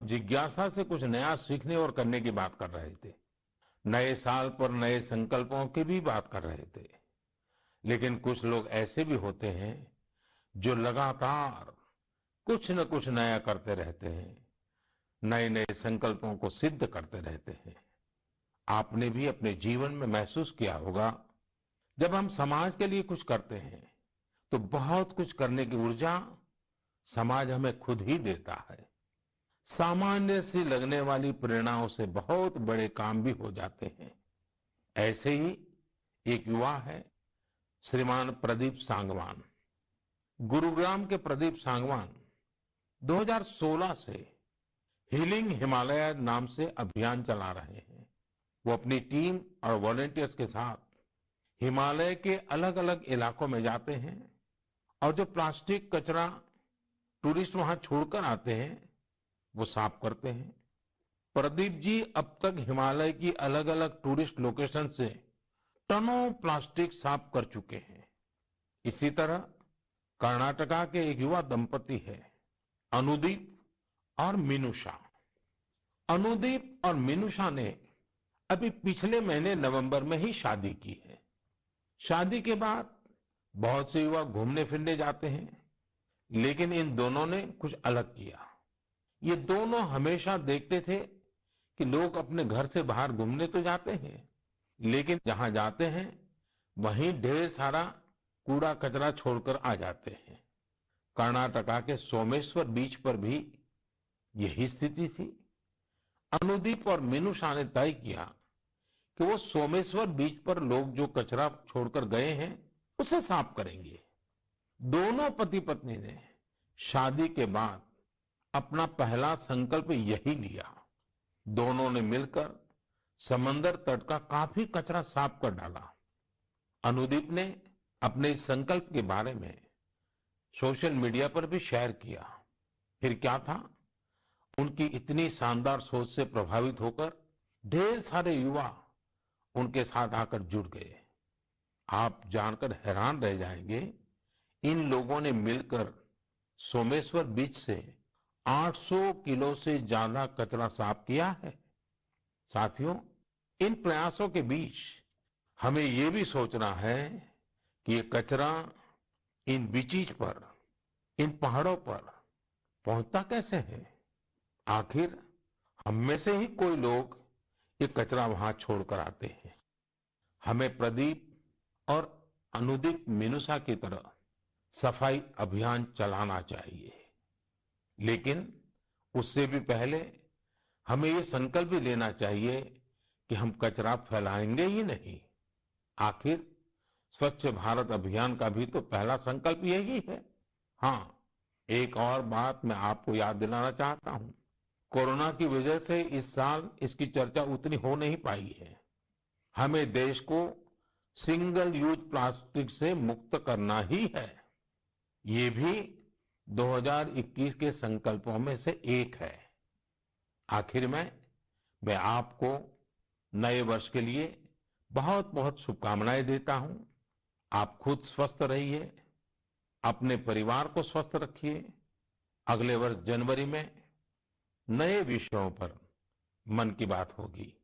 जिज्ञासा से कुछ नया सीखने और करने की बात कर रहे थे। नए साल पर नए संकल्पों की भी बात कर रहे थे। लेकिन कुछ लोग ऐसे भी होते हैं जो लगातार कुछ न कुछ नया करते रहते हैं, नए नए संकल्पों को सिद्ध करते रहते हैं। आपने भी अपने जीवन में महसूस किया होगा, जब हम समाज के लिए कुछ करते हैं तो बहुत कुछ करने की ऊर्जा समाज हमें खुद ही देता है। सामान्य सी लगने वाली प्रेरणाओं से बहुत बड़े काम भी हो जाते हैं। ऐसे ही एक युवा है, श्रीमान प्रदीप सांगवान। गुरुग्राम के प्रदीप सांगवान 2016 से हीलिंग हिमालय नाम से अभियान चला रहे हैं। वो अपनी टीम और वॉलेंटियर्स के साथ हिमालय के अलग अलग इलाकों में जाते हैं और जो प्लास्टिक कचरा टूरिस्ट वहां छोड़कर आते हैं वो साफ करते हैं। प्रदीप जी अब तक हिमालय की अलग अलग टूरिस्ट लोकेशन से टनों प्लास्टिक साफ कर चुके हैं। इसी तरह कर्नाटका के एक युवा दंपति है, अनुदीप और मिनुषा। अनुदीप और मिनुषा ने अभी पिछले महीने नवंबर में ही शादी की है। शादी के बाद बहुत से युवा घूमने फिरने जाते हैं, लेकिन इन दोनों ने कुछ अलग किया। ये दोनों हमेशा देखते थे कि लोग अपने घर से बाहर घूमने तो जाते हैं, लेकिन जहां जाते हैं वहीं ढेर सारा कूड़ा कचरा छोड़कर आ जाते हैं। कर्नाटका के सोमेश्वर बीच पर भी यही स्थिति थी। अनुदीप और मिनुषा ने तय किया कि वो सोमेश्वर बीच पर लोग जो कचरा छोड़कर गए हैं उसे साफ करेंगे। दोनों पति पत्नी ने शादी के बाद अपना पहला संकल्प यही लिया। दोनों ने मिलकर समंदर तट का काफी कचरा साफ कर डाला। अनुदीप ने अपने इस संकल्प के बारे में सोशल मीडिया पर भी शेयर किया। फिर क्या था, उनकी इतनी शानदार सोच से प्रभावित होकर ढेर सारे युवा उनके साथ आकर जुड़ गए। आप जानकर हैरान रह जाएंगे, इन लोगों ने मिलकर सोमेश्वर बीच से 800 किलो से ज्यादा कचरा साफ किया है। साथियों, इन प्रयासों के बीच हमें ये भी सोचना है कि ये कचरा इन बीचीज पर, इन पहाड़ों पर पहुंचता कैसे है। आखिर हम में से ही कोई लोग ये कचरा वहां छोड़कर आते हैं। हमें प्रदीप और अनुदीप मिनुषा की तरह सफाई अभियान चलाना चाहिए, लेकिन उससे भी पहले हमें ये संकल्प भी लेना चाहिए कि हम कचरा फैलाएंगे ही नहीं। आखिर स्वच्छ भारत अभियान का भी तो पहला संकल्प यही है। हाँ, एक और बात मैं आपको याद दिलाना चाहता हूं। कोरोना की वजह से इस साल इसकी चर्चा उतनी हो नहीं पाई है। हमें देश को सिंगल यूज प्लास्टिक से मुक्त करना ही है। ये भी 2021 के संकल्पों में से एक है। आखिर में मैं आपको नए वर्ष के लिए बहुत बहुत शुभकामनाएं देता हूं। आप खुद स्वस्थ रहिए, अपने परिवार को स्वस्थ रखिए। अगले वर्ष जनवरी में नए विषयों पर मन की बात होगी।